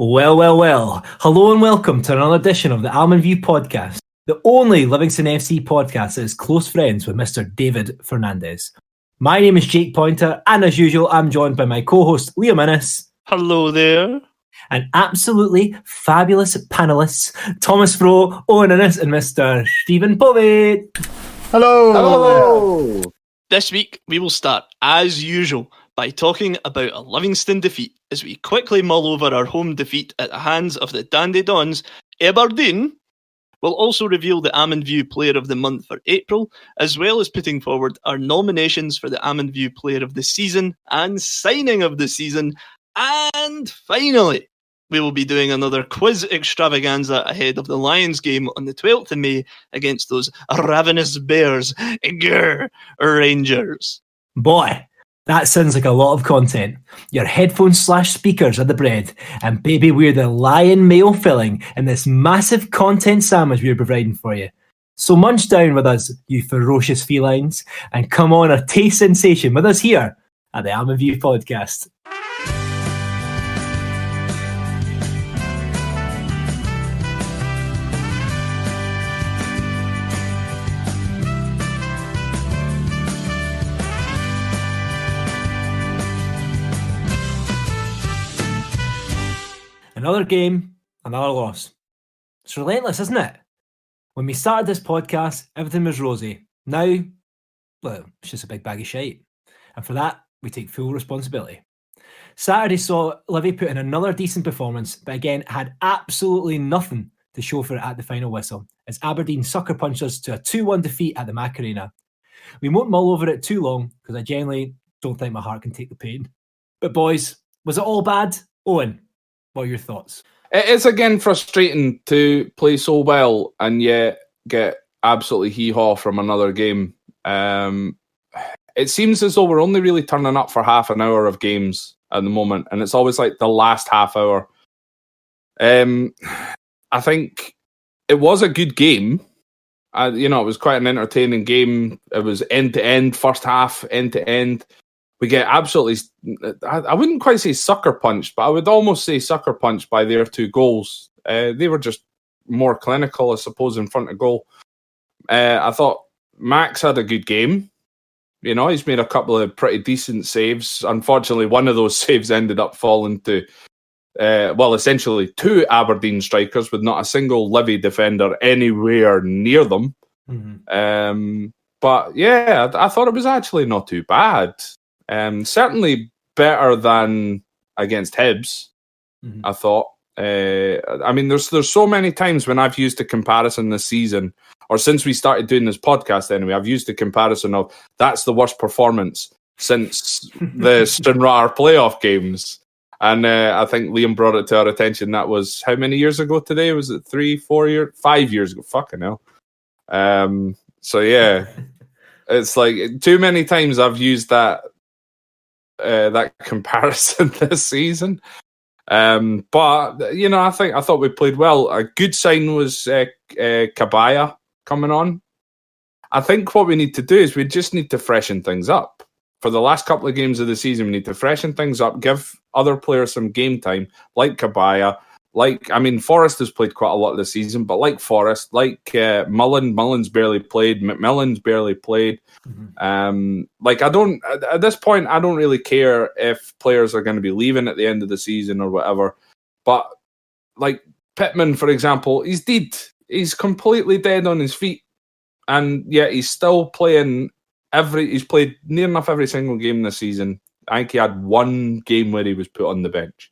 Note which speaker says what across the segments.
Speaker 1: Well. Hello and welcome to another edition of the Almond View podcast, the only Livingston FC podcast that is close friends with Mr. David Fernandez. My name is Jake Pointer, and as usual, I'm joined by my co-host, Liam Innes.
Speaker 2: Hello there.
Speaker 1: And absolutely fabulous panellists, Thomas Froh, Owen Innes, and Mr. Stephen POVEY.
Speaker 3: Hello.
Speaker 2: This week, we will start, as usual, by talking about a Livingston defeat as we quickly mull over our home defeat at the hands of the Dandy Dons, Aberdeen. We'll also reveal the Almond View Player of the Month for April, as well as putting forward our nominations for the Almond View Player of the Season and Signing of the Season. And finally, we will be doing another quiz extravaganza ahead of the Lions game on the 12th of May against those ravenous Bears. Grr, Rangers.
Speaker 1: Boy, that sounds like a lot of content. Your headphones/speakers are the bread, and baby, we're the lion mail filling in this massive content sandwich we're providing for you. So munch down with us, you ferocious felines, and come on a taste sensation with us here at the Almond View podcast. Another game, another loss. It's relentless, isn't it? When we started this podcast, everything was rosy. Now, well, it's just a big bag of shite. And for that, we take full responsibility. Saturday saw Livy put in another decent performance, but again, had absolutely nothing to show for it at the final whistle, as Aberdeen sucker punched us to a 2-1 defeat at the Macarena. We won't mull over it too long, because I genuinely don't think my heart can take the pain. But boys, was it all bad? Owen, what are your thoughts?
Speaker 3: It is again frustrating to play so well and yet get absolutely hee-haw from another game. It seems as though we're only really turning up for half an hour of games at the moment, and it's always like the last half hour. I think it was a good game. It was quite an entertaining game. It was end-to-end, first half, end-to-end. We get absolutely, I wouldn't quite say sucker punched, but I would almost say sucker punched by their two goals. They were just more clinical, I suppose, in front of goal. I thought Max had a good game. He's made a couple of pretty decent saves. Unfortunately, one of those saves ended up falling to, essentially two Aberdeen strikers with not a single Livy defender anywhere near them. Mm-hmm. But yeah, I thought it was actually not too bad. Certainly better than against Hibs, mm-hmm. I thought. There's so many times when I've used the comparison this season, or since we started doing this podcast anyway, I've used the comparison of that's the worst performance since the Stranraer playoff games. And I think Liam brought it to our attention. That was how many years ago today? Was it 3, 4 years? 5 years ago? Fucking hell. So yeah, it's like too many times I've used that comparison this season. But I thought we played well. A good sign was Kabaya coming on. I think what we need to do is we just need to freshen things up. For the last couple of games of the season, we need to freshen things up, give other players some game time, like Kabaya. Forrest has played quite a lot this season, but like Forrest, like Mullen's barely played, McMillan's barely played. Mm-hmm. At this point, I don't really care if players are going to be leaving at the end of the season or whatever. But like Pittman, for example, he's dead. He's completely dead on his feet. And yet he's still playing he's played near enough every single game this season. I think he had one game where he was put on the bench.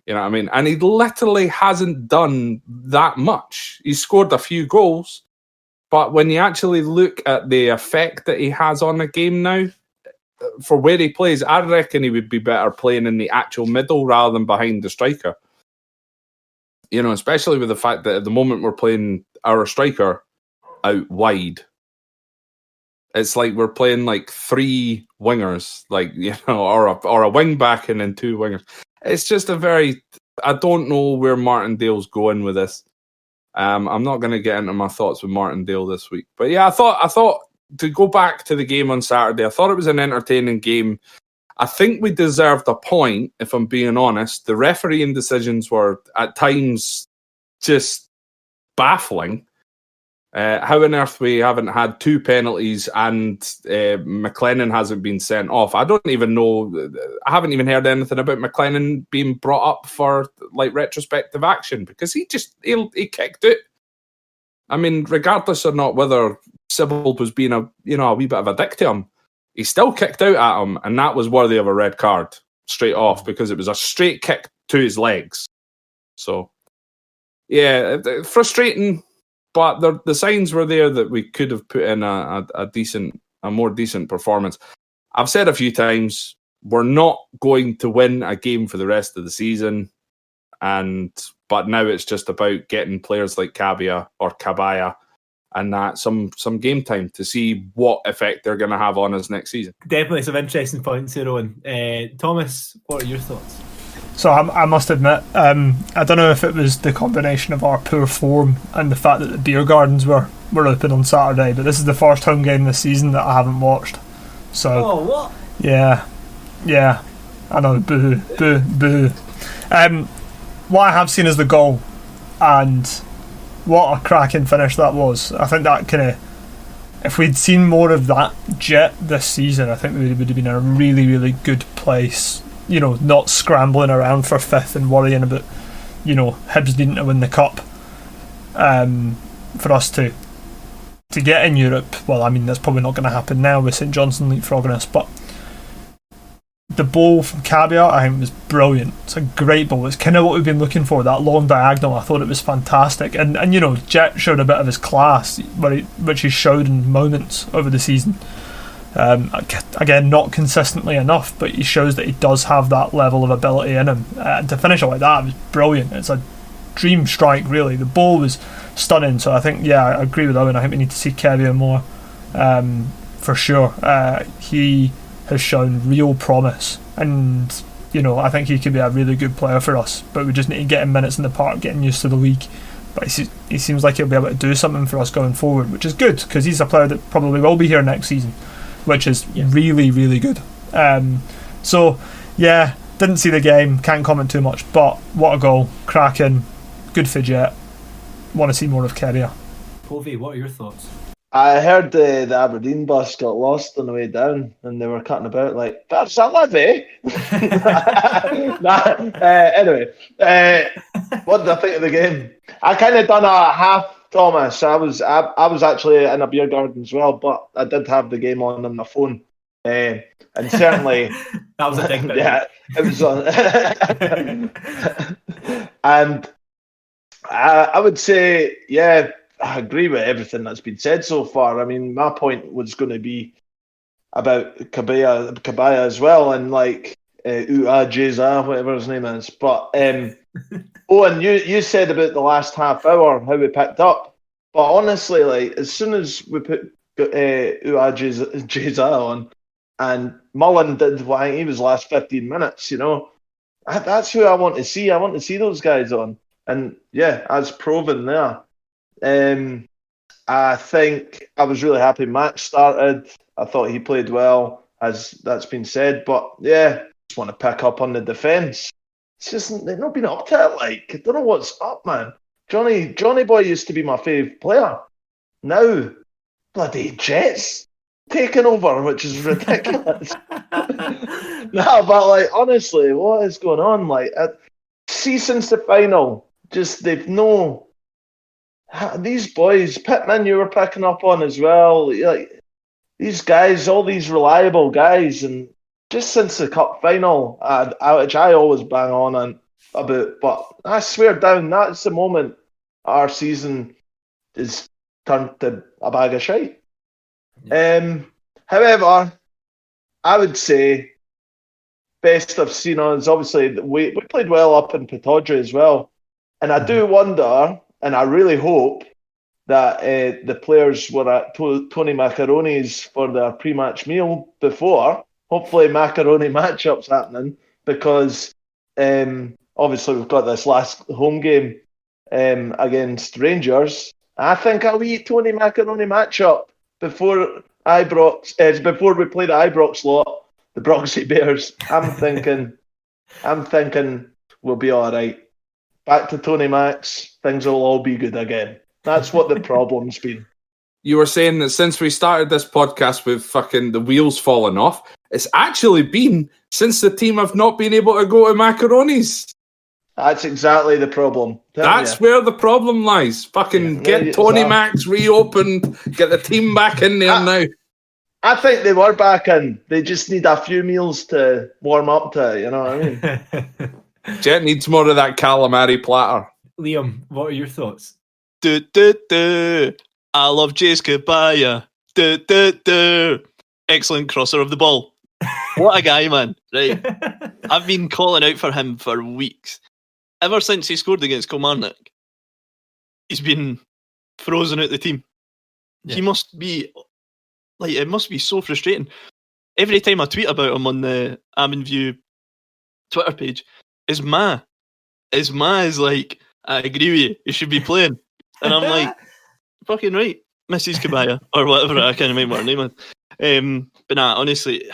Speaker 3: You know what I mean? And he literally hasn't done that much. He's scored a few goals, but when you actually look at the effect that he has on the game now, for where he plays, I reckon he would be better playing in the actual middle rather than behind the striker. Especially with the fact that at the moment we're playing our striker out wide. It's like we're playing like three wingers, or a wing back and then two wingers. It's just I don't know where Martindale's going with this. I'm not going to get into my thoughts with Martindale this week. But yeah, I thought to go back to the game on Saturday, I thought it was an entertaining game. I think we deserved a point, if I'm being honest. The refereeing decisions were at times just baffling. How on earth we haven't had 2 penalties and McLennan hasn't been sent off? I don't even know. I haven't even heard anything about McLennan being brought up for like retrospective action because he kicked it. I mean, regardless or not whether Sybil was being a wee bit of a dick to him, he still kicked out at him, and that was worthy of a red card straight off because it was a straight kick to his legs. So, yeah, frustrating. But the signs were there that we could have put in a more decent performance. I've said a few times, we're not going to win a game for the rest of the season. But now it's just about getting players like Kabaya and that some game time to see what effect they're going to have on us next season.
Speaker 1: Definitely some interesting points here, Owen. Thomas, what are your thoughts?
Speaker 4: So I must admit, I don't know if it was the combination of our poor form and the fact that the beer gardens were open on Saturday, but this is the first home game this season that I haven't watched. So,
Speaker 1: what?
Speaker 4: Yeah, I know, boo. What I have seen is the goal, and what a cracking finish that was. I think that kind of, if we'd seen more of that Jet this season, I think we would have been in a really, really good place. You know, not scrambling around for 5th and worrying about, Hibs needing to win the cup for us to get in Europe. Well, I mean, that's probably not going to happen now with St Johnstone leapfrogging us, but the ball from Cabia, I think, was brilliant. It's a great ball. It's kind of what we've been looking for, that long diagonal. I thought it was fantastic. And Jet showed a bit of his class, which he showed in moments over the season. Again, not consistently enough, but he shows that he does have that level of ability in him. To finish it like that was brilliant. It's a dream strike, really. The ball was stunning, so I think, I agree with Owen. I think we need to see Kevin more, for sure. He has shown real promise, and I think he could be a really good player for us, but we just need to get him minutes in the park, getting used to the league. But he seems like he'll be able to do something for us going forward, which is good, because he's a player that probably will be here next season, which is really, really good. So, didn't see the game, can't comment too much, but what a goal, cracking, good for Jet. Want to see more of Kerrier.
Speaker 1: POVEY, what are your thoughts?
Speaker 5: I heard the Aberdeen bus got lost on the way down, and they were cutting about like, "That's a levy." Anyway, what did I think of the game? I kind of done a half, Thomas. I was actually in a beer garden as well, but I did have the game on my phone, and certainly
Speaker 1: that was a thing.
Speaker 5: It was on, and I would say, I agree with everything that's been said so far. I mean, my point was going to be about Kabaya as well, and like Jeza, whatever his name is. But Owen, you said about the last half hour how we picked up, but honestly, like as soon as we put Jeza on, and Mullen did what I think he was last 15 minutes, that's who I want to see. I want to see those guys on, and as proven there. I think I was really happy Max started. I thought he played well, as that's been said. But just want to pick up on the defence. It's just they've not been up to it. Like, I don't know what's up, man. Johnny Boy used to be my favourite player. Now, bloody Jets taking over, which is ridiculous. No, but like honestly, what is going on? Like, see, since the final, just they've no. These boys, Pittman, you were picking up on as well. Like these guys, all these reliable guys, and just since the cup final, which I always bang on about, but I swear down, that's the moment our season is turned to a bag of shite. However, I would say best I've seen is obviously we played well up in Pittodrie as well, and I do wonder. And I really hope that the players were at Tony Macaroni's for their pre-match meal before. Hopefully macaroni matchups happening because obviously we've got this last home game against Rangers. I think I'll eat Tony Macaroni matchup before we play the Ibrox lot the Broxy Bears. I'm thinking we'll be all right. Back to Tony Max, things will all be good again. That's what the problem's been.
Speaker 3: You were saying that since we started this podcast with fucking the wheels falling off, it's actually been since the team have not been able to go to Macaroni's.
Speaker 5: That's exactly the problem.
Speaker 3: That's where the problem lies. Fucking get Tony Max reopened, get the team back in there now.
Speaker 5: I think they were back in. They just need a few meals to warm up to, you know what I mean?
Speaker 3: Jet needs more of that calamari platter.
Speaker 1: Liam, what are your thoughts?
Speaker 2: I love Jace Kabaya. Excellent crosser of the ball. What a guy, man. Right. I've been calling out for him for weeks. Ever since he scored against Kilmarnock, he's been frozen out the team. Yeah. He must be, like, it must be so frustrating. Every time I tweet about him on the View Twitter page, his ma is like, I agree with you, he should be playing. And I'm like, fucking right, Mrs. Kabaya, or whatever, I can't remember what her name is. But nah, honestly,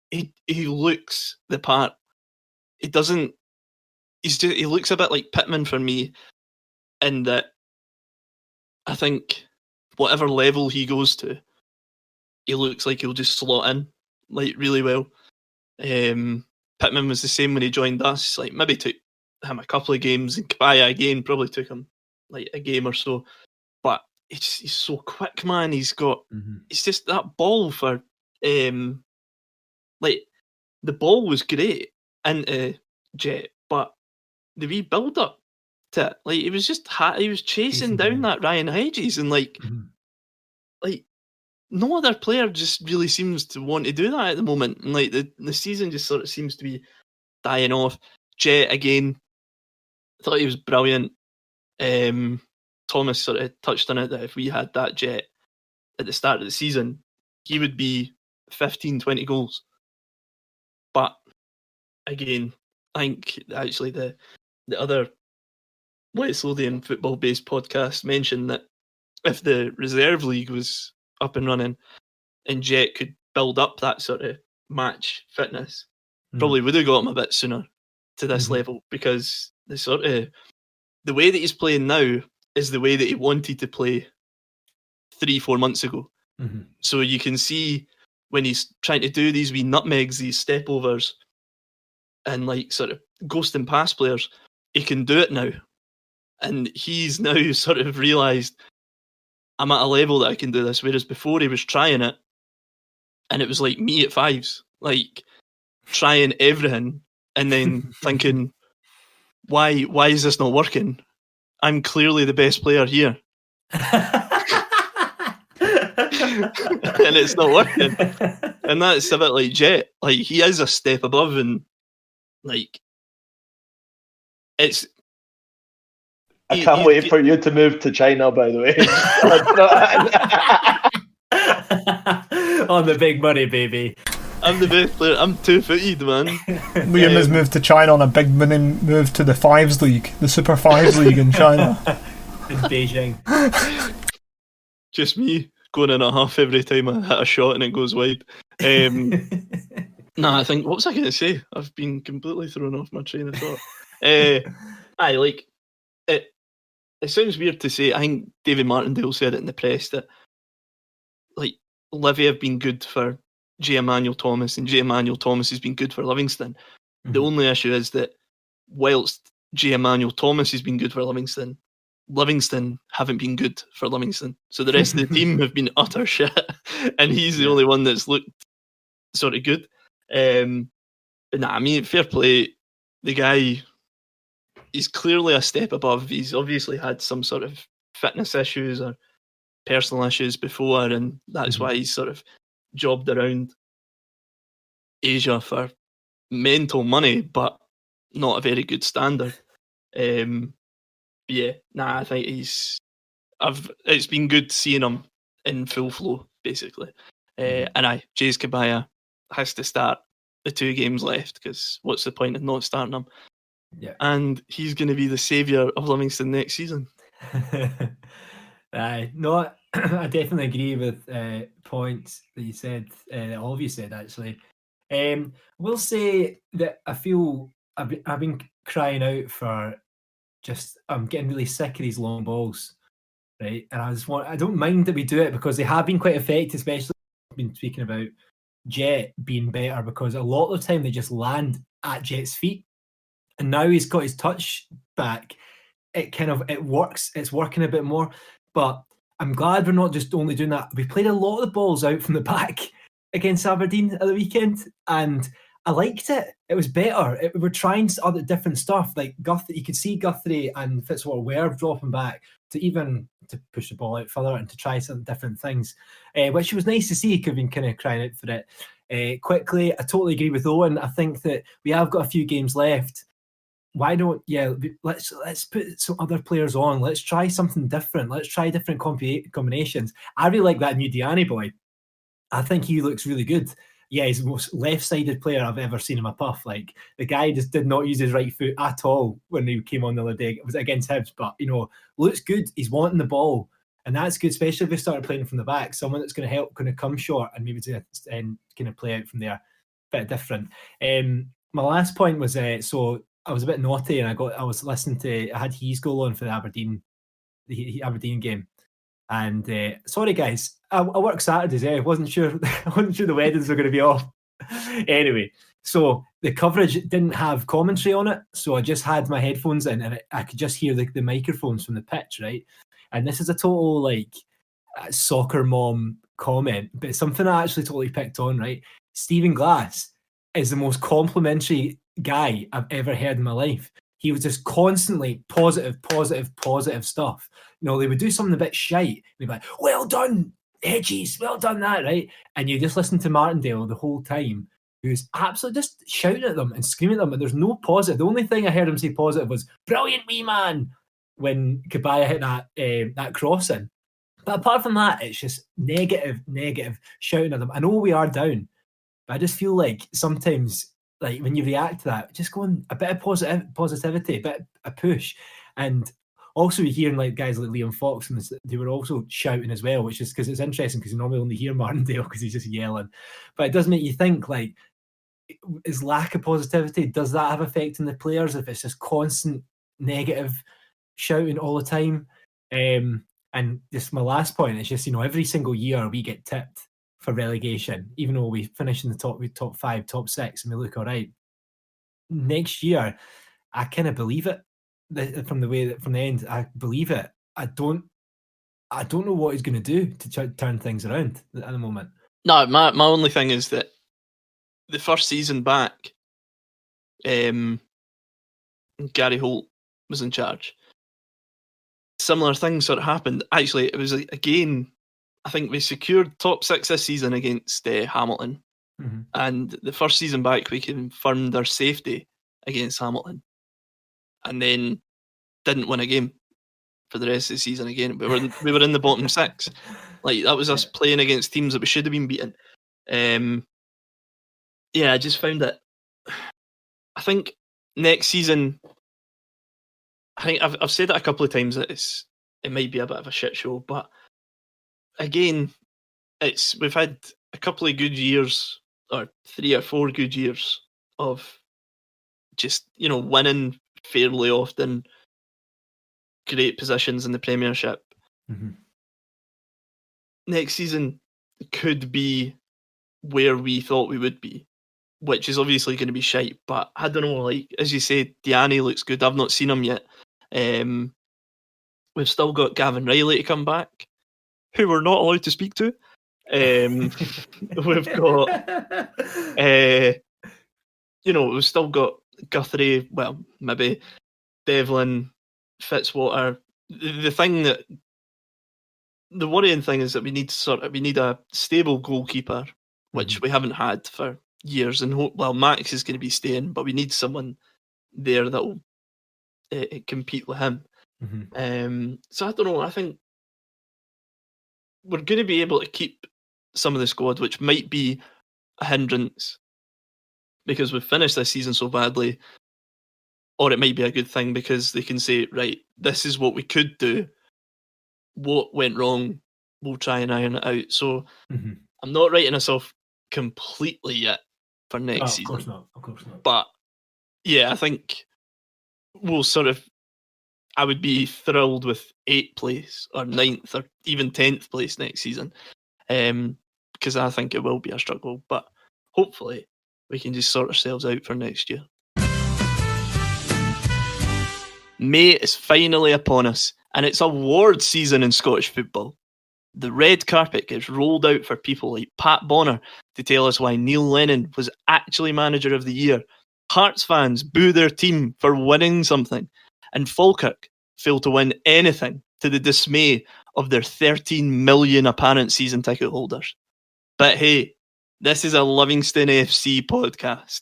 Speaker 2: he looks the part. He doesn't, he looks a bit like Pittman for me, in that I think whatever level he goes to, he looks like he'll just slot in, like, really well. Pittman was the same when he joined us, like, maybe took him a couple of games, and Kabaya again probably took him like a game or so. But he's so quick, man. He's got, it's just that ball for, like, the ball was great into Jet, but the wee build up to it, like, he was just he was chasing down that Ryan Hedges, and like no other player just really seems to want to do that at the moment, and like the season just sort of seems to be dying off. Jet again, I thought he was brilliant. Thomas sort of touched on it, that if we had that Jet at the start of the season, he would be 15, 20 goals. But again, I think actually the other West Lothian football-based podcast mentioned that if the reserve league was up and running and Jet could build up that sort of match fitness, probably would have got him a bit sooner to this level, because the way that he's playing now is the way that he wanted to play 3-4 months ago. So you can see when he's trying to do these wee nutmegs, these stepovers, and like sort of ghosting pass players, he can do it now. And he's now sort of realised, I'm at a level that I can do this, whereas before he was trying it, and it was like me at fives, like trying everything, and then thinking, why is this not working? I'm clearly the best player here. And it's not working. And that's a bit like Jet. Like, he is a step above, and like, it's...
Speaker 5: I can't wait for you to move to China, by the way.
Speaker 1: On the big money, baby.
Speaker 2: I'm the best player. I'm 2-footed, man.
Speaker 4: Liam has moved to China on a big money move to the Fives League, the Super Fives League in China.
Speaker 1: In Beijing.
Speaker 2: Just me going in a half every time I hit a shot and it goes wide. I think, what was I going to say? I've been completely thrown off my train of thought. It sounds weird to say. I think David Martindale said it in the press that, like, Livy have been good for J. Emmanuel Thomas, and J. Emmanuel Thomas has been good for Livingston. The only issue is that whilst J. Emmanuel Thomas has been good for Livingston, Livingston haven't been good for Livingston. So the rest of the team have been utter shit, and he's the only one that's looked sort of good. But nah, I mean, fair play. The guy, he's clearly a step above. He's obviously had some sort of fitness issues or personal issues before, and that's why he's sort of jobbed around Asia for mental money, but not a very good standard. I think it's been good seeing him in full flow, basically. And Jace Kabaya has to start the 2 games left, because what's the point of not starting him?
Speaker 1: Yeah.
Speaker 2: And he's going to be the saviour of Livingston next season.
Speaker 1: No, I definitely agree with points that you said, that all of you said, actually. We'll say that I feel I've been crying out for I'm getting really sick of these long balls, right? And I don't mind that we do it because they have been quite effective, especially I've been speaking about Jet being better because a lot of the time they just land at Jet's feet. And now he's got his touch back. It works. It's working a bit more. But I'm glad we're not just only doing that. We played a lot of the balls out from the back against Aberdeen at the weekend, and I liked it. It was better. We're trying other different stuff. Like Guthrie, you could see Guthrie and Fitzwater were dropping back to push the ball out further and to try some different things, which was nice to see. Could have been kind of crying out for it. Quickly, I totally agree with Owen. I think that we have got a few games left. Why don't let's put some other players on. Let's try something different. Let's try different combinations. I really like that new Diani boy. I think he looks really good. Yeah, he's the most left-sided player I've ever seen in my puff. Like, the guy just did not use his right foot at all when he came on the other day. It was against Hibs, but, looks good. He's wanting the ball, and that's good, especially if we started playing from the back. Someone that's going to help, going to come short and maybe to kind of play out from there. Bit different. My last point was, so I was a bit naughty, and I was listening I had his goal on for the Aberdeen game. And sorry guys, I work Saturdays. I wasn't sure the weddings were going to be off. Anyway, so the coverage didn't have commentary on it, so I just had my headphones in, and I could just hear the microphones from the pitch, right? And this is a total soccer mom comment, but it's something I actually totally picked on, right? Stephen Glass is the most complimentary guy I've ever heard in my life. He was just constantly positive stuff. They would do something a bit shite. They'd be like, well done, Hedges, well done that, right? And you just listen to Martindale the whole time, who's absolutely just shouting at them and screaming at them, and there's no positive. The only thing I heard him say positive was, brilliant wee man, when Kabaya hit that crossing. But apart from that, it's just negative, shouting at them. I know we are down, but I just feel like sometimes, when you react to that, just going a bit of positivity, a bit of push. And also you're hearing guys like Liam Fox, and they were also shouting as well, which is because it's interesting because you normally only hear Martindale because he's just yelling. But it does make you think, is lack of positivity, does that have effect on the players if it's just constant negative shouting all the time? And just my last point is just, every single year we get tipped for relegation, even though we finish in the top 5, top 6, and we look all right. Next year, I kind of believe it from the end. I believe it. I don't know what he's going to do to turn things around at the moment.
Speaker 2: No, my only thing is that the first season back, Gary Holt was in charge. Similar things sort of happened. Actually, it was again, I think we secured top 6 this season against Hamilton.
Speaker 1: Mm-hmm.
Speaker 2: And the first season back, we confirmed our safety against Hamilton. And then didn't win a game for the rest of the season again. We were in the bottom 6. That was us playing against teams that we should have been beaten. I just found that I think next season, I think I've said it a couple of times that it might be a bit of a shit show, but again, we've had a couple of good years, or 3 or 4 good years of just winning fairly often, great positions in the Premiership.
Speaker 1: Mm-hmm.
Speaker 2: Next season could be where we thought we would be, which is obviously going to be shite. But I don't know, as you say, Diani looks good. I've not seen him yet. We've still got Gavin Riley to come back, who we're not allowed to speak to. We've got, we've still got Guthrie, well, maybe Devlin, Fitzwater. The worrying thing is that we need a stable goalkeeper, which we haven't had for years. And Max is going to be staying, but we need someone there that will compete with him.
Speaker 1: Mm-hmm.
Speaker 2: So I don't know. I think we're going to be able to keep some of the squad, which might be a hindrance because we've finished this season so badly, or it might be a good thing because they can say, right, this is what we could do. What went wrong? We'll try and iron it out. So I'm not writing us off completely yet for next
Speaker 1: Of
Speaker 2: season.
Speaker 1: course not. Of course not.
Speaker 2: But yeah, I think we'll I would be thrilled with 8th place or 9th or even 10th place next season, because I think it will be a struggle. But hopefully we can just sort ourselves out for next year. May is finally upon us, and it's awards season in Scottish football. The red carpet gets rolled out for people like Pat Bonner to tell us why Neil Lennon was actually Manager of the Year. Hearts fans boo their team for winning something, and Falkirk fail to win anything, to the dismay of their 13 million apparent season ticket holders. But hey, this is a Livingston FC podcast.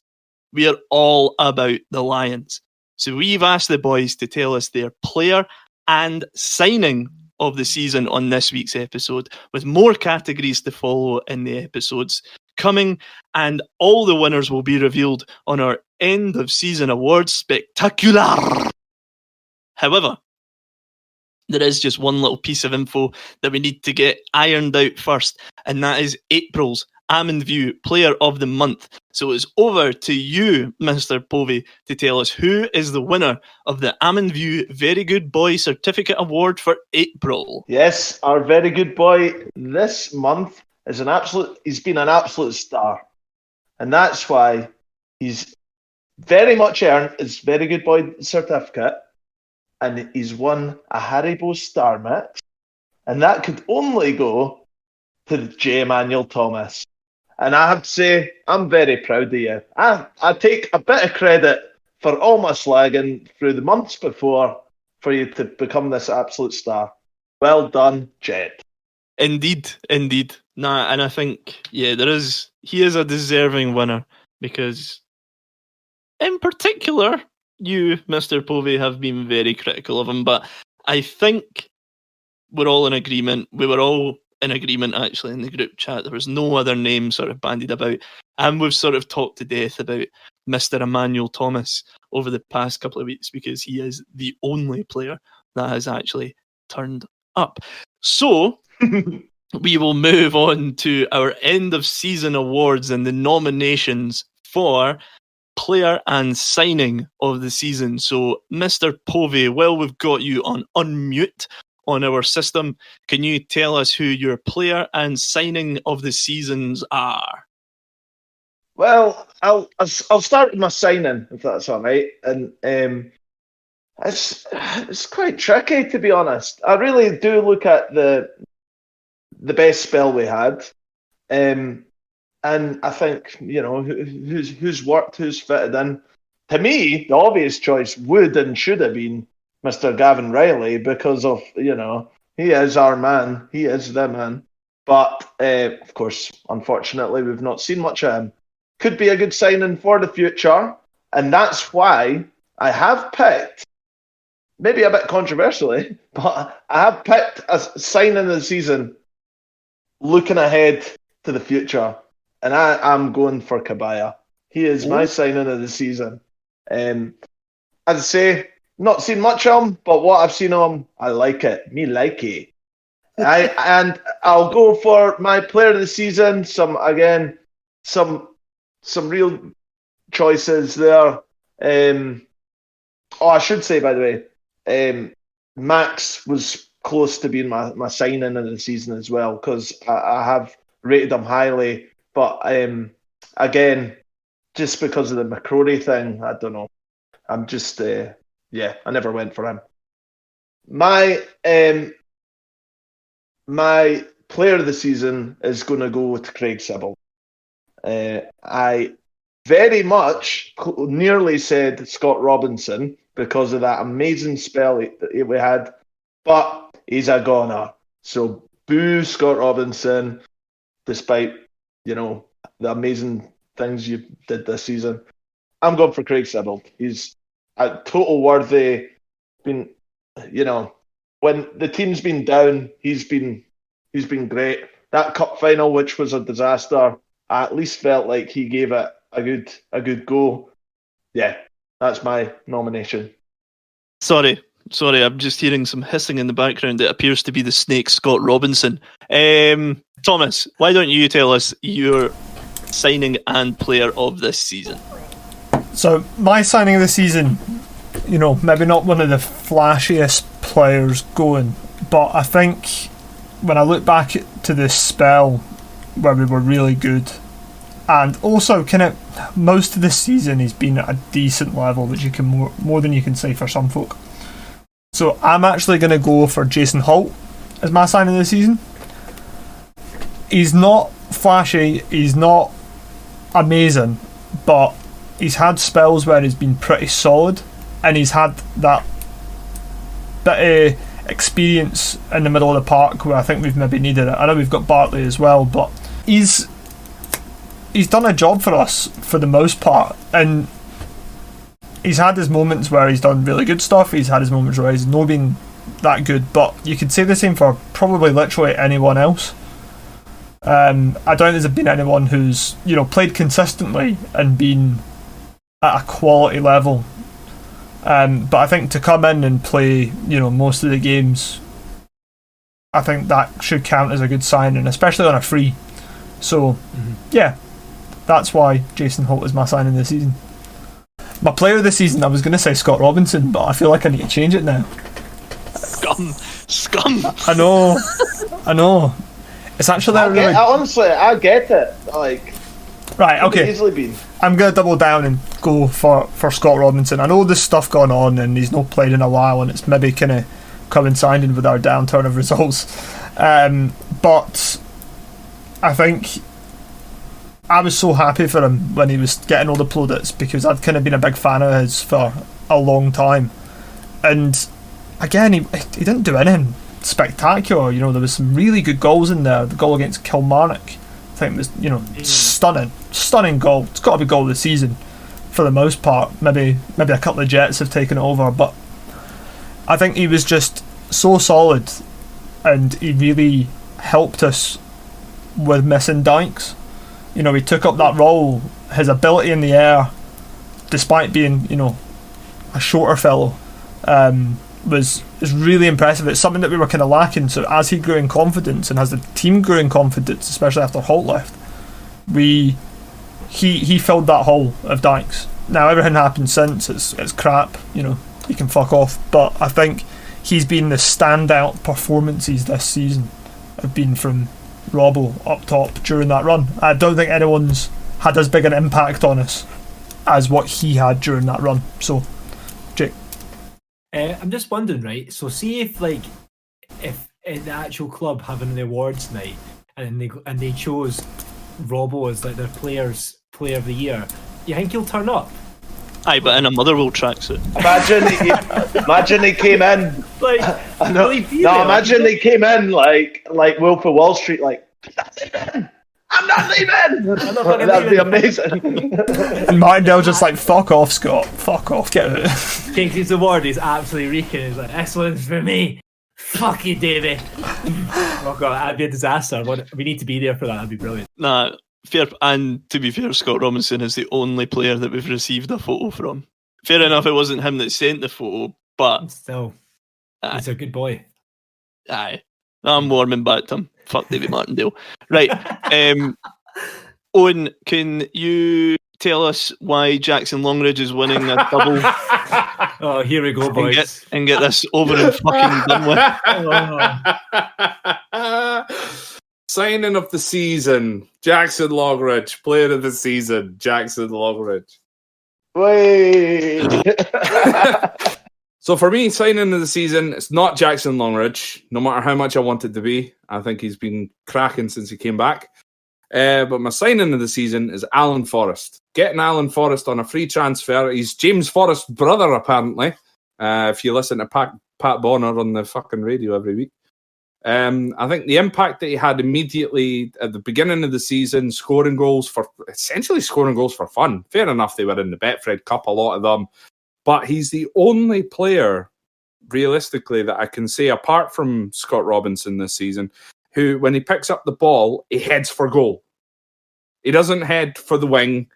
Speaker 2: We are all about the Lions. So we've asked the boys to tell us their player and signing of the season on this week's episode, with more categories to follow in the episodes coming, and all the winners will be revealed on our end of season awards spectacular. However, there is just one little piece of info that we need to get ironed out first, and that is April's Almond View Player of the Month. So it's over to you, Mr. Povey, to tell us who is the winner of the Almond View Very Good Boy Certificate Award for April.
Speaker 5: Yes, our very good boy this month is he's been an absolute star. And that's why he's very much earned his Very Good Boy certificate, and he's won a Haribo Star Mix. And that could only go to J. Emmanuel Thomas. And I have to say, I'm very proud of you. I take a bit of credit for all my slagging through the months before for you to become this absolute star. Well done, Jet.
Speaker 2: Indeed. Nah, and I think, yeah, he is a deserving winner, because in particular, you, Mr. Povey, have been very critical of him, but I think we're all in agreement. We were all in agreement, actually, in the group chat. There was no other name sort of bandied about, and we've sort of talked to death about Mr. Emmanuel Thomas over the past couple of weeks, because he is the only player that has actually turned up. So we will move on to our end of season awards and the nominations for player and signing of the season. So, Mr. Povey, well, we've got you on unmute on our system. Can you tell us who your player and signing of the seasons are?
Speaker 5: Well, I'll start with my signing, if that's all right. And it's quite tricky, to be honest. I really do look at the best spell we had, and I think, you know, who's worked, who's fitted in. To me, the obvious choice would and should have been Mr. Gavin Riley, because of, you know, he is our man, he is the man. But of course, unfortunately, we've not seen much of him. Could be a good signing for the future, and that's why I have picked, maybe a bit controversially, but I have picked a signing of the season looking ahead to the future, and I'm going for Kabaya. He is my signing of the season. As I say, not seen much of him, but what I've seen of him, I like it. Me like it. And I'll go for my player of the season. Some real choices there. I should say, by the way, Max was close to being my signing of the season as well, because I have rated him highly. But again, just because of the McCrory thing, I don't know. I'm just, I never went for him. My player of the season is going to go to Craig Sibbald. I very much nearly said Scott Robinson because of that amazing spell we had, but he's a goner. So boo Scott Robinson, despite, you know, the amazing things you did this season. I'm going for Craig Sibbald. He's a total worthy. Been, you know, when the team's been down, he's been great. That cup final, which was a disaster, I at least felt like he gave it a good go. Yeah, that's my nomination.
Speaker 2: Sorry, I'm just hearing some hissing in the background. It appears to be the snake Scott Robinson. Thomas, why don't you tell us your signing and player of this season?
Speaker 4: So my signing of the season, maybe not one of the flashiest players going, but I think when I look back to this spell where we were really good, and also kind of most of this season he's been at a decent level, which you can more than you can say for some folk. So I'm actually going to go for Jason Holt as my signing of the season. He's not flashy, he's not amazing, but he's had spells where he's been pretty solid, and he's had that bit of experience in the middle of the park where I think we've maybe needed it. I know we've got Bartley as well, but he's done a job for us for the most part, and he's had his moments where he's done really good stuff, he's had his moments where he's not been that good, but you could say the same for probably literally anyone else. I don't think there's been anyone who's played consistently and been at a quality level, but I think to come in and play most of the games, I think that should count as a good signing, especially on a free. So yeah, that's why Jason Holt is my signing this season. My player of the season, I was going to say Scott Robinson, but I feel like I need to change it now.
Speaker 2: Scum.
Speaker 4: I know. It's actually
Speaker 5: honestly, I get it. Like,
Speaker 4: right, okay.
Speaker 5: Easily been.
Speaker 4: I'm going to double down and go for Scott Robinson. I know there's stuff going on and he's not played in a while, and it's maybe kind of coinciding with our downturn of results. But I think I was so happy for him when he was getting all the plaudits, because I'd kind of been a big fan of his for a long time. And again, he didn't do anything spectacular. There was some really good goals in there. The goal against Kilmarnock, I think, was stunning goal. It's got to be goal of the season for the most part. Maybe a couple of Jets have taken it over, but I think he was just so solid, and he really helped us with missing Dykes. He took up that role. His ability in the air, despite being a shorter fellow, was really impressive. It's something that we were kind of lacking. So as he grew in confidence, and as the team grew in confidence, especially after Holt left, he filled that hole of Dykes. Now everything happened since, it's crap. He can fuck off. But I think he's been the standout performances this season have been from Robbo up top during that run. I don't think anyone's had as big an impact on us as what he had during that run. So, Jake.
Speaker 1: I'm just wondering, right? So, see if in the actual club having the awards night, and they chose Robbo as like their player of the year, you think he'll turn up?
Speaker 2: Aye, but in a Motherwell tracksuit.
Speaker 5: Imagine he came in.
Speaker 1: Like,
Speaker 5: I know. Imagine he came in like Wolf of Wall Street, like, I'm not leaving. That'd be amazing.
Speaker 4: And Martindale just like, fuck off, Scott. Fuck off, get out.
Speaker 1: Takes his award, he's absolutely reeking. He's like, this one's for me. Fuck you, Davey. Oh god, that'd be a disaster. We need to be there for that. That'd be brilliant.
Speaker 2: Nah, fair. And to be fair, Scott Robinson is the only player that we've received a photo from. Fair enough, it wasn't him that sent the photo, but
Speaker 1: still, he's a good boy.
Speaker 2: Aye, I'm warming back to him. Fuck David Martindale. Right. Owen, can you tell us why Jackson Longridge is winning a double?
Speaker 1: Oh, here we go, boys.
Speaker 2: And get this over and fucking done
Speaker 3: with. Signing of the season, Jackson Longridge. Player of the season, Jackson Longridge.
Speaker 5: Wait.
Speaker 3: So for me, signing of the season, it's not Jackson Longridge, no matter how much I want it to be. I think he's been cracking since he came back. But my signing of the season is Alan Forrest. Getting Alan Forrest on a free transfer. He's James Forrest's brother, apparently. If you listen to Pat Bonner on the fucking radio every week. I think the impact that he had immediately at the beginning of the season, essentially scoring goals for fun. Fair enough, they were in the Betfred Cup, a lot of them. But he's the only player, realistically, that I can say, apart from Scott Robinson this season, who, when he picks up the ball, he heads for goal. He doesn't head for the wing.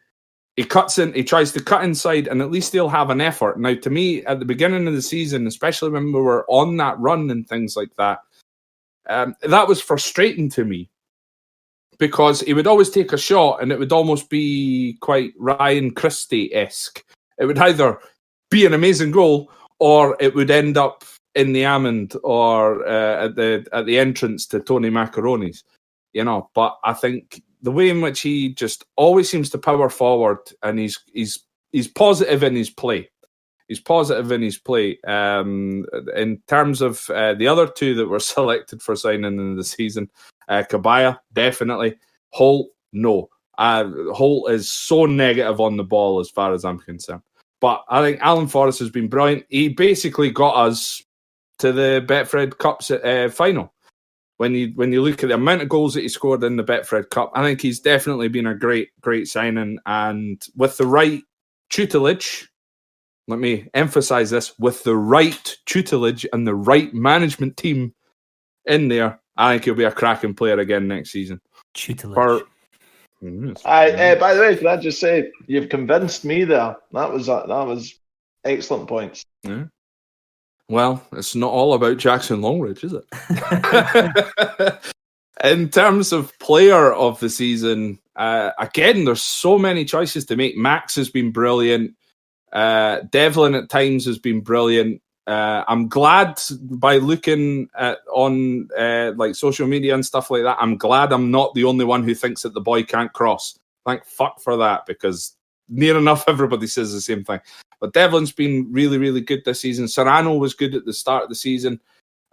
Speaker 3: He cuts in, he tries to cut inside, and at least he'll have an effort. Now, to me, at the beginning of the season, especially when we were on that run and things like that, that was frustrating to me. because he would always take a shot and it would almost be quite Ryan Christie-esque. It would either be an amazing goal or it would end up in the Hammond or at the entrance to Tony Macaroni's, But I think the way in which he just always seems to power forward, and he's positive in his play. He's positive in his play. In terms of the other two that were selected for signing in the season, Kabaya, definitely. Holt, no. Holt is so negative on the ball as far as I'm concerned. But I think Alan Forrest has been brilliant. He basically got us to the Betfred Cup's final. When you look at the amount of goals that he scored in the Betfred Cup, I think he's definitely been a great signing. And with the right tutelage, let me emphasize this, with the right tutelage and the right management team in there, I think he'll be a cracking player again next season.
Speaker 1: Tutelage.
Speaker 5: By the way, can I just say, you've convinced me there. That was excellent points.
Speaker 3: Yeah. Well, it's not all about Jackson Longridge, is it? In terms of player of the season, again, there's so many choices to make. Max has been brilliant. Devlin at times has been brilliant. I'm glad by looking on like social media and stuff like that, I'm glad I'm not the only one who thinks that the boy can't cross. Thank fuck for that, because near enough everybody says the same thing. But Devlin's been really, really good this season. Serrano was good at the start of the season.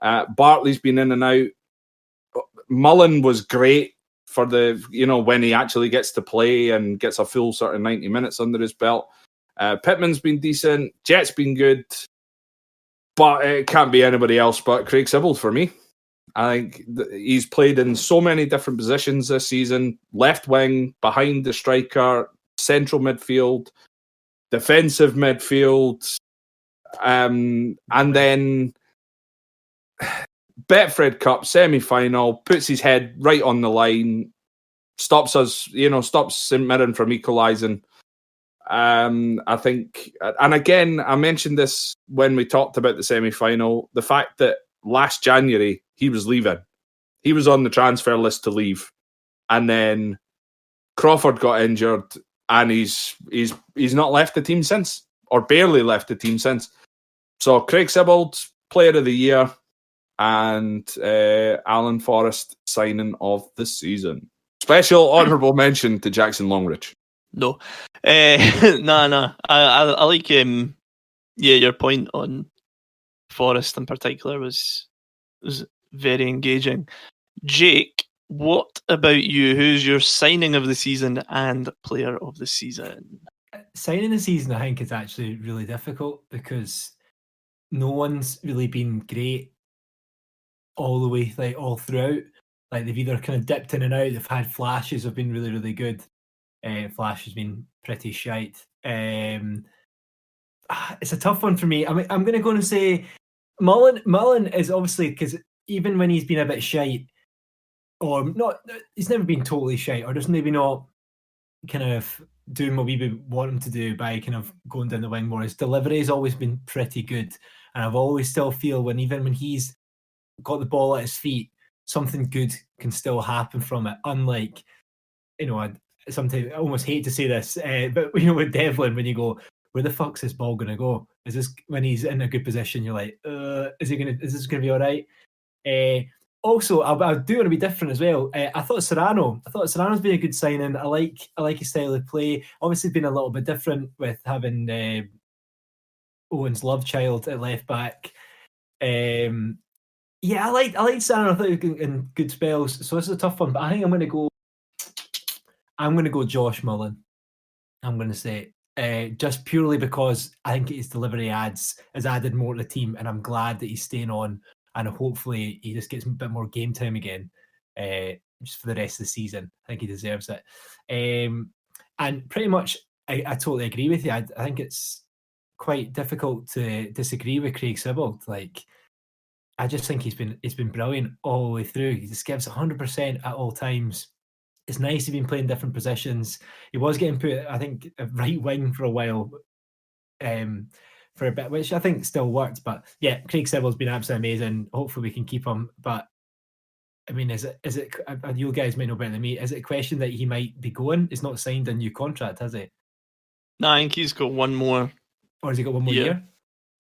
Speaker 3: Bartley's been in and out. Mullen was great for when he actually gets to play and gets a full sort of 90 minutes under his belt. Pittman's been decent. Jet's been good. But it can't be anybody else but Craig Sibbald for me. I think he's played in so many different positions this season. Left wing, behind the striker, central midfield, defensive midfield, and then Betfred Cup semi-final, puts his head right on the line, stops St Mirren from equalising. I think, and again, I mentioned this when we talked about the semi-final, the fact that last January he was leaving. He was on the transfer list to leave. And then Crawford got injured and he's not left the team since, or barely left the team since. So Craig Sibbald, player of the year, and Alan Forrest, signing of the season. Special honourable mention to Jackson Longridge.
Speaker 2: No. Nah. I like your point on Forrest in particular was very engaging. Jake, what about you? Who's your signing of the season and player of the season?
Speaker 1: Signing the season, I think, is actually really difficult because no one's really been great all the way, like all throughout. Like they've either kind of dipped in and out, they've had flashes have been really, really good. Flash has been pretty shite. It's a tough one for me. I'm going to go and say Mullen. Mullen is obviously, because even when he's been a bit shite, or not, he's never been totally shite, or just maybe not kind of doing what we would want him to do by kind of going down the wing more. His delivery has always been pretty good, and I've always still feel even when he's got the ball at his feet, something good can still happen from it. Unlike, sometimes I almost hate to say this, but with Devlin, when you go, where the fuck's this ball gonna go? Is this when he's in a good position? You're like, is this gonna be all right? Also, I do want to be different as well. I thought Serrano's been a good signing. I like his style of play. Obviously, been a little bit different with having Owen's love child at left back. I like Serrano. I thought he was in good spells. So this is a tough one, but I think I'm going to go Josh Mullen. I'm going to say just purely because I think his delivery has added more to the team, and I'm glad that he's staying on. And hopefully he just gets a bit more game time again, just for the rest of the season. I think he deserves it. And pretty much, I totally agree with you. I think it's quite difficult to disagree with Craig Sibbald. Like, I just think he's been brilliant all the way through. He just gives 100% at all times. It's nice he's been playing different positions. He was getting put, I think, at right wing for a while. For a bit, which I think still worked, but yeah, Craig Sibbald's been absolutely amazing. Hopefully we can keep him, but I mean, is it? And you guys might know better than me. Is it a question that he might be going? He's not signed a new contract, has he?
Speaker 2: No, I think he's got one more.
Speaker 1: Or has he got one more
Speaker 2: Yeah.
Speaker 1: year?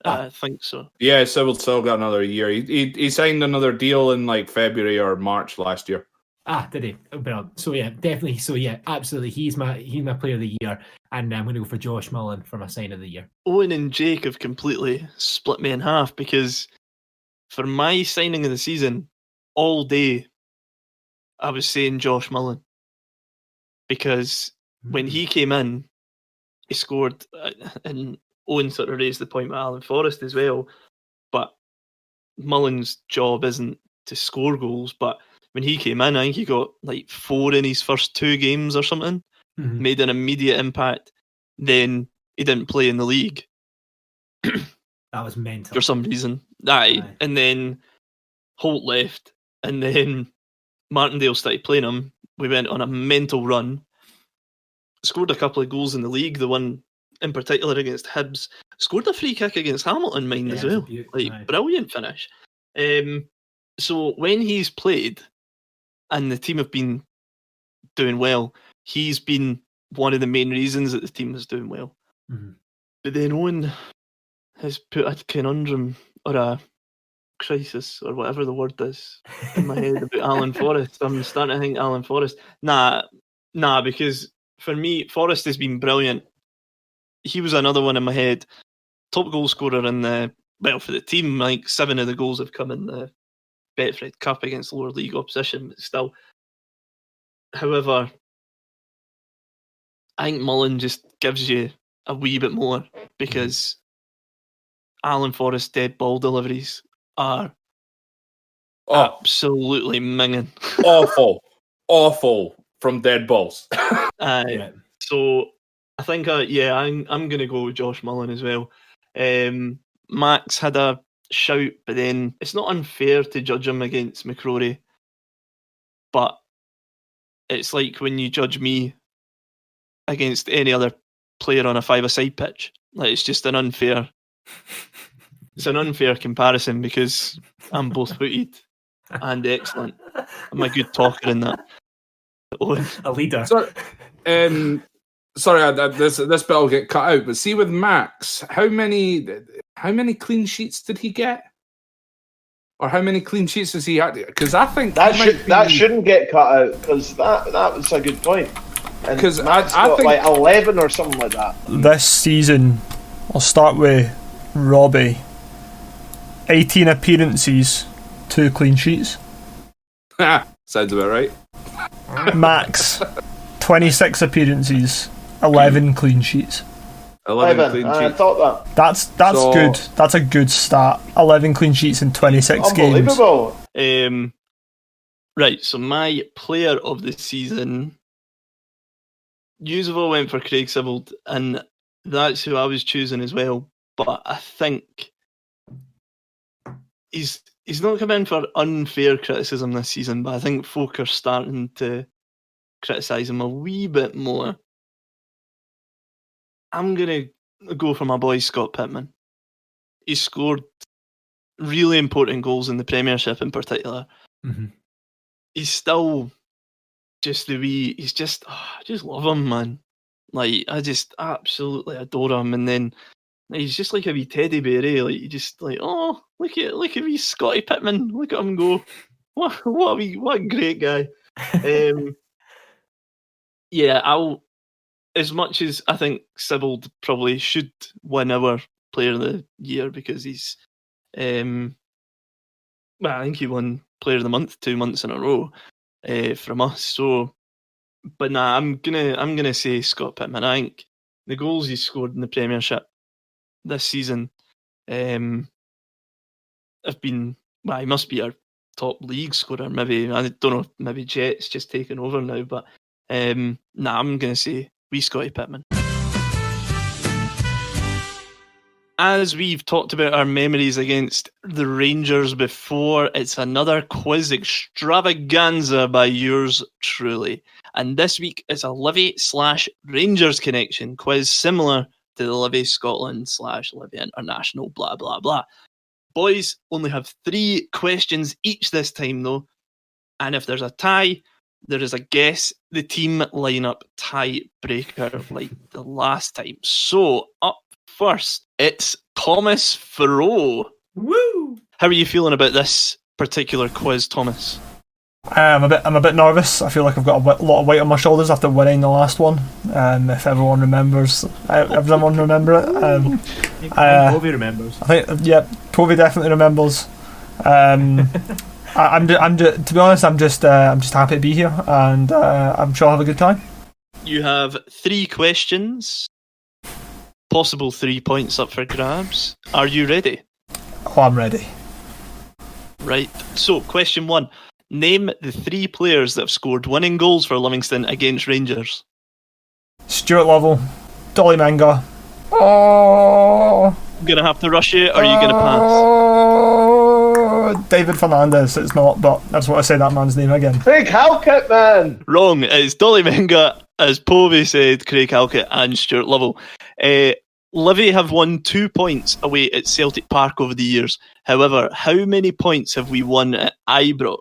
Speaker 2: I think so.
Speaker 3: Yeah, Sybil still got another year. He signed another deal in like February or March last year.
Speaker 1: Did he? Well, so yeah, definitely. So yeah, absolutely. He's my player of the year, and I'm going to go for Josh Mullen for my sign of the year.
Speaker 2: Owen and Jake have completely split me in half because for my signing of the season, all day, I was saying Josh Mullen because when he came in, he scored, and Owen sort of raised the point with Alan Forrest as well. But Mullen's job isn't to score goals, but when he came in, I think he got like 4 in his first 2 games or something, made an immediate impact. Then he didn't play in the league.
Speaker 1: That was mental.
Speaker 2: For some reason. Aye. And then Holt left, and then Martindale started playing him. We went on a mental run. Scored a couple of goals in the league, the one in particular against Hibs. Scored a free kick against Hamilton, mind as well. Brilliant finish. So when he's played and the team have been doing well, he's been one of the main reasons that the team is doing well. But then Owen has put a conundrum or a crisis or whatever the word is in my head about Alan Forrest. I'm starting to think Alan Forrest. Nah, because for me, Forrest has been brilliant. He was another one in my head. Top goal scorer in for the team. Like 7 of the goals have come in the Betfred Cup against lower league opposition, but still. However, I think Mullen just gives you a wee bit more because Alan Forrest's dead ball deliveries are absolutely minging.
Speaker 3: Awful from dead balls.
Speaker 2: So I think, I'm going to go with Josh Mullen as well. Max had a shout, but then it's not unfair to judge him against McCrory, but it's like when you judge me against any other player on a 5-a-side pitch. Like, it's just an unfair comparison because I'm both footed and excellent. I'm a good talker in that.
Speaker 1: A leader.
Speaker 3: Sorry, this bit will get cut out. But see, with Max, how many clean sheets did he get, or how many clean sheets has he had? Because I think
Speaker 5: that shouldn't get cut out because that was a good point. Because I think like 11 or something like that.
Speaker 4: This season, I'll start with Robbie. 18 appearances, 2 clean sheets.
Speaker 3: Sounds about right.
Speaker 4: Max, 26 appearances, 11 clean sheets.
Speaker 3: 11 clean sheets.
Speaker 5: I thought that.
Speaker 4: That's good. That's a good start. 11 clean sheets in 26 games.
Speaker 5: Unbelievable.
Speaker 2: Right, so my player of the season, Yusufov went for Craig Sibbald, and that's who I was choosing as well. But I think he's not come in for unfair criticism this season, but I think folk are starting to criticise him a wee bit more. I'm going to go for my boy Scott Pittman. He scored really important goals in the Premiership in particular. He's still just I just love him, man. Like, I just absolutely adore him. And then he's just like a wee teddy bear, eh? Like, you just like, oh, look at wee Scotty Pittman. Look at him go. What a great guy. As much as I think Sibbald probably should win our Player of the Year because he's, I think he won Player of the Month 2 months in a row from us. So, but nah, I'm gonna say Scott Pittman. I think the goals he scored in the Premiership this season have been. Well, he must be our top league scorer. Maybe I don't know. Maybe Jet's just taken over now, but I'm gonna say wee Scotty Pittman. As we've talked about our memories against the Rangers before, it's another quiz extravaganza by yours truly. And this week it's a Livy/Rangers connection quiz similar to the Livy Scotland/Livy International blah blah blah. Boys only have 3 questions each this time though, And if there's a tie, there is a guess the team lineup tiebreaker like the last time. So up first, it's Thomas Furrow.
Speaker 1: Woo!
Speaker 2: How are you feeling about this particular quiz, Thomas?
Speaker 4: I'm a bit nervous. I feel like I've got a lot of weight on my shoulders after winning the last one. If everyone remembers, everyone remember it.
Speaker 1: Povey remembers.
Speaker 4: I think, yeah, Povey definitely remembers. To be honest, I'm just happy to be here, and I'm sure I'll have a good time.
Speaker 2: You have 3 questions, possible 3 points up for grabs. Are you ready?
Speaker 4: Oh, I'm ready.
Speaker 2: Right. So, question 1. Name the 3 players that have scored winning goals for Livingston against Rangers.
Speaker 4: Stuart Lovell, Dolly Menga. Oh,
Speaker 2: I'm going to have to rush you, or are you going to pass?
Speaker 4: David Fernandez. It's not, but I just want to say that man's name again.
Speaker 5: Craig Halkett, man.
Speaker 2: Wrong. It's Dolly Menga, as Povey said, Craig Halkett and Stuart Lovell. Livy have won 2 points away at Celtic Park over the years. However, how many points have we won at Ibrox?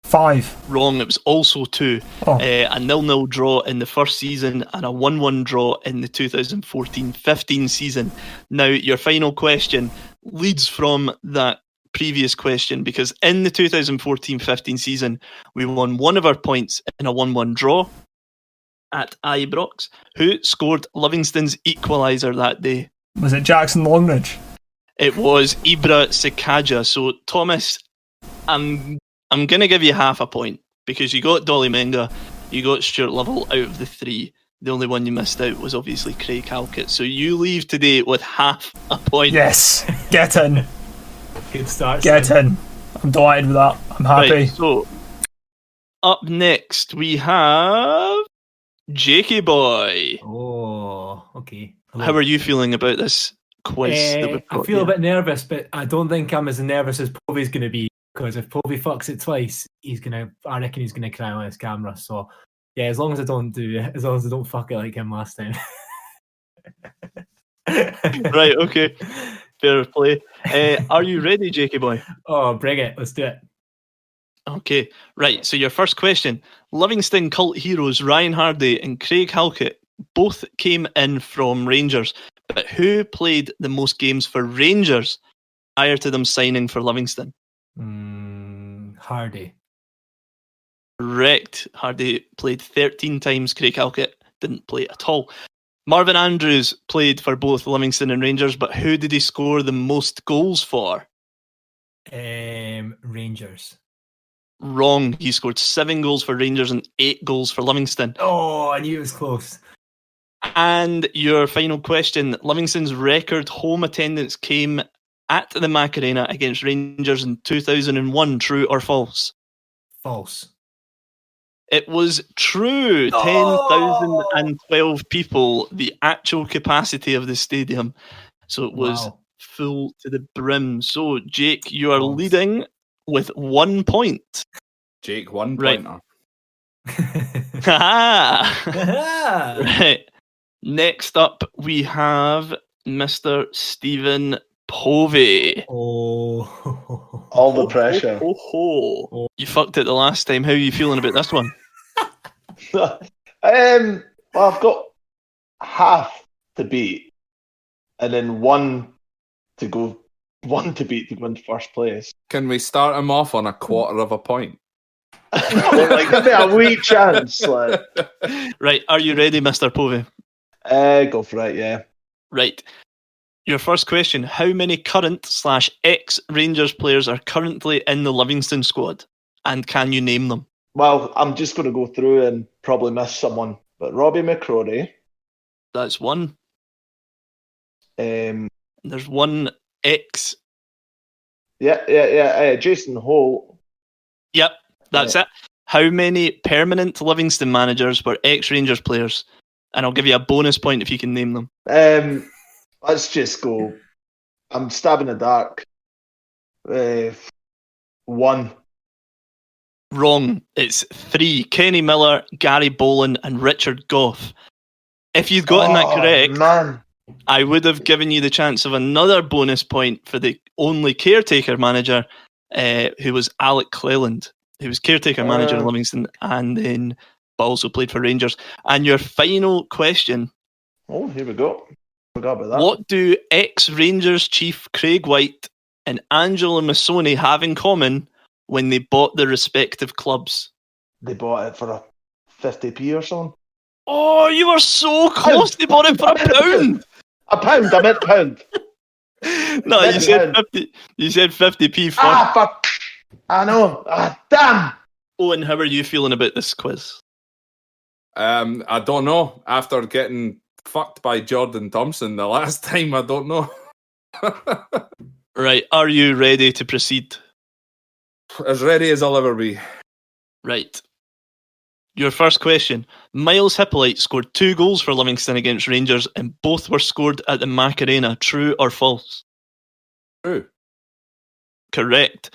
Speaker 4: 5.
Speaker 2: Wrong. It was also 2.
Speaker 4: Oh.
Speaker 2: A 0-0 draw in the first season and a 1-1 draw in the 2014-15 season. Now, your final question leads from that previous question, because in the 2014-15 season, we won one of our points in a 1-1 draw at Ibrox. Who scored Livingston's equaliser that day?
Speaker 4: Was it Jackson Longridge?
Speaker 2: It was Ibra Sikaja. So, Thomas, I'm going to give you half a point, because you got Dolly Menga, you got Stuart Lovell out of the 3. The only one you missed out was obviously Craig Halkett. So you leave today with half a point.
Speaker 4: Yes, get in.
Speaker 1: Good start.
Speaker 4: Get in. I'm delighted with that. I'm happy.
Speaker 2: Right, so, up next we have Jakey Boy.
Speaker 1: Oh, okay. Hello.
Speaker 2: How are you feeling about this quiz? That we've
Speaker 1: I
Speaker 2: got
Speaker 1: feel
Speaker 2: here?
Speaker 1: a bit nervous, but I don't think I'm as nervous as Povey's going to be, because if Povey fucks it twice, I reckon he's gonna cry on his camera. So yeah, as long as I don't fuck it like him last time.
Speaker 2: Right, okay. Fair play. Are you ready, Jakey Boy?
Speaker 1: Oh, bring it. Let's do it.
Speaker 2: Okay, right. So your first question. Livingston cult heroes Ryan Hardy and Craig Halkett both came in from Rangers, but who played the most games for Rangers prior to them signing for Livingston?
Speaker 1: Hardy.
Speaker 2: Correct. Hardy played 13 times. Craig Halkett didn't play at all. Marvin Andrews played for both Livingston and Rangers, but who did he score the most goals for?
Speaker 1: Rangers.
Speaker 2: Wrong. He scored 7 goals for Rangers and 8 goals for Livingston.
Speaker 1: Oh, I knew it was close.
Speaker 2: And your final question. Livingston's record home attendance came at the Macarena against Rangers in 2001. True or false?
Speaker 1: False.
Speaker 2: It was true. 10,012 people, the actual capacity of the stadium. So it was full to the brim. So, Jake, you are leading with 1 point.
Speaker 3: Jake, 1
Speaker 2: Right.
Speaker 3: pointer.
Speaker 2: Right. Next up, we have Mr. Stephen Povey.
Speaker 1: Oh.
Speaker 5: All the pressure.
Speaker 2: Oh. You fucked it the last time. How are you feeling about this one?
Speaker 5: Well, I've got half to beat, and then one to beat to go into first place.
Speaker 3: Can we start him off on a 1/4 point?
Speaker 5: Like, give me a wee chance. Like.
Speaker 2: Right, are you ready, Mr. Povey?
Speaker 5: Go for it, yeah.
Speaker 2: Right. Your first question. How many current/ex-Rangers players are currently in the Livingston squad? And can you name them?
Speaker 5: Well, I'm just going to go through and probably miss someone. But Robbie McCrory.
Speaker 2: That's one.
Speaker 5: There's
Speaker 2: There's one ex.
Speaker 5: Yeah. Jason Holt.
Speaker 2: Yep, that's it. How many permanent Livingston managers were ex-Rangers players? And I'll give you a bonus point if you can name them.
Speaker 5: Let's just go. I'm stabbing the dark. 1.
Speaker 2: Wrong. It's 3. Kenny Miller, Gary Boland, and Richard Goff. If you'd gotten that correct,
Speaker 5: Man.
Speaker 2: I would have given you the chance of another bonus point for the only caretaker manager, who was Alec Cleland, who was caretaker manager of Livingston and then but also played for Rangers. And your final question.
Speaker 5: Oh, here we go. Forgot about that.
Speaker 2: What do ex-Rangers chief Craig White and Angelo Massoni have in common when they bought their respective clubs?
Speaker 5: They bought it for a 50p or something.
Speaker 2: Oh, you were so close. They bought it for £1.
Speaker 5: A pound, I meant pound.
Speaker 2: No, you said 50. You said 50p for.
Speaker 5: Ah, fuck. I know. Ah, damn.
Speaker 2: Owen, how are you feeling about this quiz?
Speaker 3: I don't know. After getting fucked by Jordan Thompson the last time, I don't know.
Speaker 2: Right, are you ready to proceed?
Speaker 3: As ready as I'll ever be.
Speaker 2: Right. Your first question. Miles Hippolyte scored 2 goals for Livingston against Rangers and both were scored at the Mac Arena. True or false?
Speaker 3: True.
Speaker 2: Correct.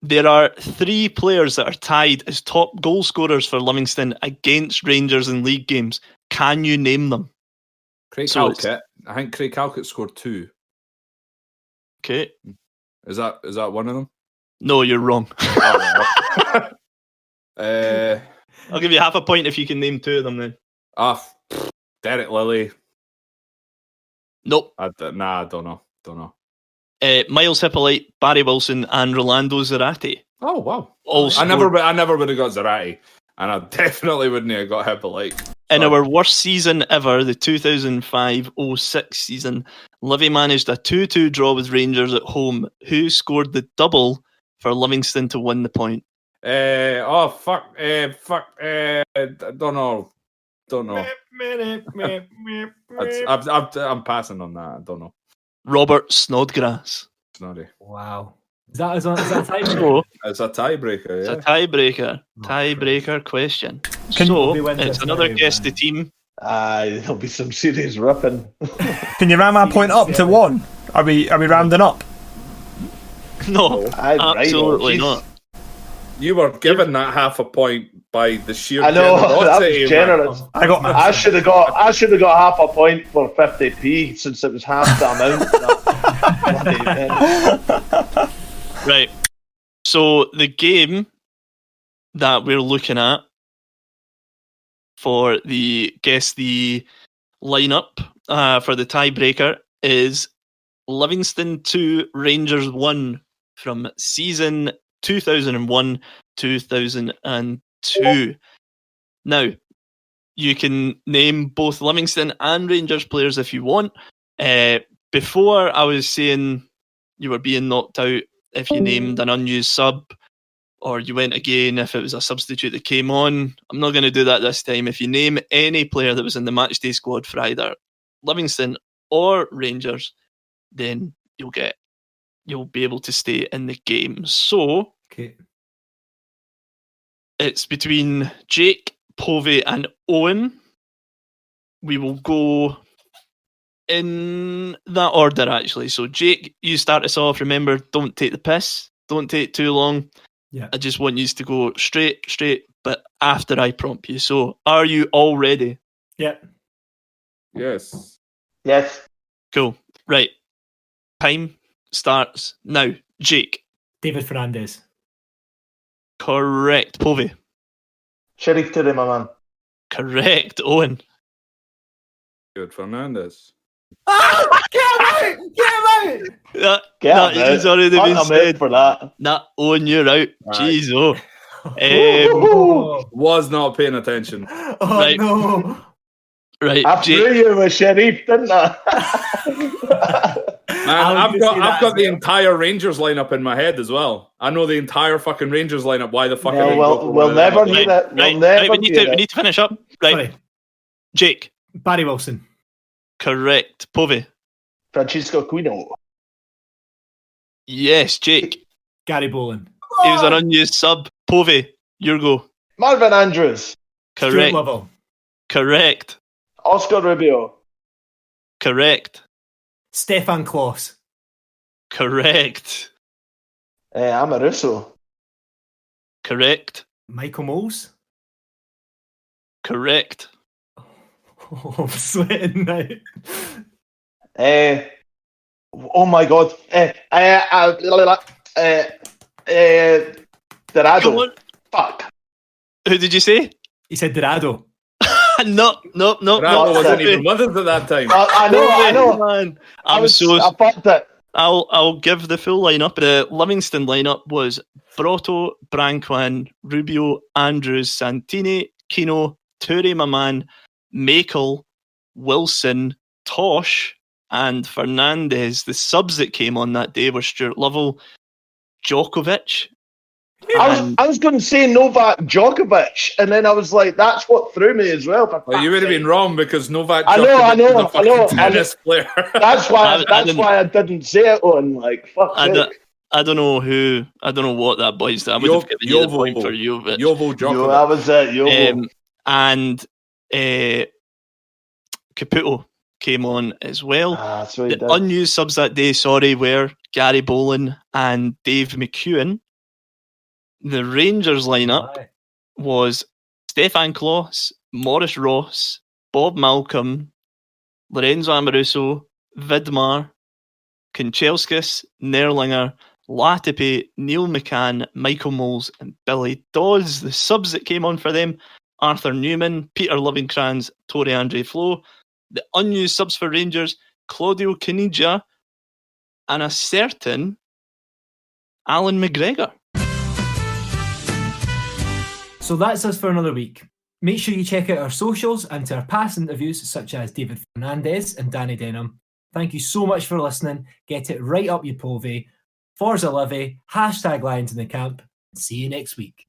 Speaker 2: There are 3 players that are tied as top goal scorers for Livingston against Rangers in league games. Can you name them?
Speaker 3: Craig
Speaker 2: So
Speaker 3: Halkett. I think Craig Halkett scored 2.
Speaker 2: Okay.
Speaker 3: Is that one of them?
Speaker 2: No, you're wrong.
Speaker 3: I'll
Speaker 2: I'll give you half a point if you can name 2 of them then.
Speaker 3: Derek Lilly.
Speaker 2: Nope.
Speaker 3: I don't know.
Speaker 2: Miles Hippolyte, Barry Wilson, and Rolando Zarate.
Speaker 3: Oh wow!
Speaker 2: All
Speaker 3: I never would have got Zarate, and I definitely wouldn't have got Hippolyte.
Speaker 2: In our worst season ever, the 2005-06 season, Livy managed a 2-2 draw with Rangers at home. Who scored the double for Livingston to win the point?
Speaker 3: Don't know. I'm passing on that. I don't know.
Speaker 2: Robert Snodgrass.
Speaker 3: Snoddy.
Speaker 1: Wow. Is that a tiebreaker?
Speaker 2: So,
Speaker 3: It's a tiebreaker,
Speaker 2: it's
Speaker 3: yeah.
Speaker 2: a tiebreaker question.
Speaker 4: Can-
Speaker 2: So,
Speaker 1: Who wins
Speaker 2: it's
Speaker 1: this
Speaker 2: another
Speaker 1: now,
Speaker 2: guess
Speaker 1: man?
Speaker 2: the team.
Speaker 5: There'll be some serious ripping.
Speaker 4: Can you round my point up to 1? Are we rounding up?
Speaker 2: No,
Speaker 5: I'm
Speaker 2: absolutely
Speaker 5: right,
Speaker 2: not.
Speaker 3: You were given that half a point by the sheer
Speaker 5: I know, that
Speaker 3: generosity.
Speaker 5: was generous. I should have got half a point for 50p since it was half the amount.
Speaker 2: Right. So the game that we're looking at for the lineup for the tiebreaker is Livingston 2, Rangers 1 from season 2001-2002. Now, you can name both Livingston and Rangers players if you want. Before, I was saying you were being knocked out if you named an unused sub, or you went again if it was a substitute that came on. I'm not going to do that this time. If you name any player that was in the matchday squad for either Livingston or Rangers, then you'll be able to stay in the game. So
Speaker 1: Okay.
Speaker 2: it's between Jake, Povey, and Owen. We will go in that order, actually. So, Jake, you start us off. Remember, don't take the piss. Don't take too long.
Speaker 1: Yeah.
Speaker 2: I just want you to go straight, but after I prompt you. So, are you all ready?
Speaker 1: Yeah.
Speaker 3: Yes.
Speaker 5: Yes.
Speaker 2: Cool. Right. Time starts now. Jake.
Speaker 1: David Fernandez.
Speaker 2: Correct. Povey.
Speaker 5: Sheriff Terry, my man.
Speaker 2: Correct. Owen.
Speaker 3: Good Fernandez.
Speaker 1: Get him out!
Speaker 2: That
Speaker 5: Get him
Speaker 2: has
Speaker 5: out.
Speaker 2: already
Speaker 5: Fuck,
Speaker 2: been
Speaker 5: I'm
Speaker 2: said.
Speaker 5: out for that.
Speaker 2: Nah, Owen, you're out.
Speaker 3: Right.
Speaker 2: Jeez, oh.
Speaker 3: Was not paying attention.
Speaker 1: Oh
Speaker 2: Right.
Speaker 1: no!
Speaker 2: Right,
Speaker 5: I
Speaker 2: Jake.
Speaker 5: threw you with Sheriff, didn't I?
Speaker 3: Man,
Speaker 1: I
Speaker 3: I've
Speaker 1: was gonna say
Speaker 3: got
Speaker 1: that
Speaker 3: the
Speaker 1: as well.
Speaker 3: entire Rangers lineup in my head as well. I know the entire fucking Rangers lineup. Why the fuck? I
Speaker 5: No,
Speaker 3: didn't
Speaker 5: well,
Speaker 3: go for
Speaker 5: we'll
Speaker 3: one of them.
Speaker 5: never hear it. We'll never
Speaker 2: we need
Speaker 5: hear
Speaker 2: to
Speaker 5: it.
Speaker 2: finish up. Right,
Speaker 1: Sorry.
Speaker 2: Jake.
Speaker 1: Barry Wilson.
Speaker 2: Correct. Povey.
Speaker 5: Francisco Quino.
Speaker 2: Yes, Jake.
Speaker 1: Gary Boland.
Speaker 2: He was an unused sub. Povey, your go.
Speaker 5: Marvin Andrews.
Speaker 1: Stuart
Speaker 2: Correct.
Speaker 1: Lovell.
Speaker 2: Correct.
Speaker 5: Oscar Rubio.
Speaker 2: Correct.
Speaker 1: Stefan Kloss.
Speaker 2: Correct.
Speaker 5: Amaruso.
Speaker 2: Correct.
Speaker 1: Michael Moles.
Speaker 2: Correct.
Speaker 1: Oh, I'm sweating now.
Speaker 5: Oh my God. Dorado.
Speaker 2: Come on.
Speaker 5: Fuck.
Speaker 2: Who did you say?
Speaker 1: He said Dorado.
Speaker 2: No.
Speaker 3: Ronaldo wasn't
Speaker 5: Povey.
Speaker 3: even with us at that time.
Speaker 5: I know.
Speaker 2: Man.
Speaker 5: I
Speaker 2: So
Speaker 5: fucked it.
Speaker 2: I'll give the full lineup. The Livingston lineup was Brotto, Branquin, Rubio, Andrews, Santini, Kino, Toure, Maman, Makel, Wilson, Tosh, and Fernandez. The subs that came on that day were Stuart Lovell, Djokovic.
Speaker 5: I was going to say Novak Djokovic, and then I was like, that's what threw me as well.
Speaker 3: Well, you would have been wrong because Novak
Speaker 5: I
Speaker 3: Djokovic
Speaker 5: know,
Speaker 3: is a fucking
Speaker 5: I know.
Speaker 3: tennis player.
Speaker 5: That's why.
Speaker 2: I didn't-
Speaker 5: why I didn't say it on. Like, fuck.
Speaker 2: I don't know what that boy's did. I would have given you the point for Jovic.
Speaker 3: Jovo Djokovic.
Speaker 5: That was it. Yo.
Speaker 2: And Caputo came on as well.
Speaker 5: So he
Speaker 2: The
Speaker 5: did.
Speaker 2: unused subs that day, were Gary Boland and Dave McEwen. The Rangers lineup
Speaker 1: Aye.
Speaker 2: was Stefan Kloss, Morris Ross, Bob Malcolm, Lorenzo Amoruso, Vidmar, Kanchelskis, Nerlinger, Latipe, Neil McCann, Michael Moles, and Billy Dawes. The subs that came on for them: Arthur Newman, Peter Lovenkrands, Torre Andre Flo. The unused subs for Rangers: Claudio Caniggia and a certain Alan McGregor.
Speaker 1: So that's us for another week. Make sure you check out our socials and to our past interviews, such as David Fernandez and Danny Denham. Thank you so much for listening. Get it right up your povey. Forza Livy, #Lions in the Camp. See you next week.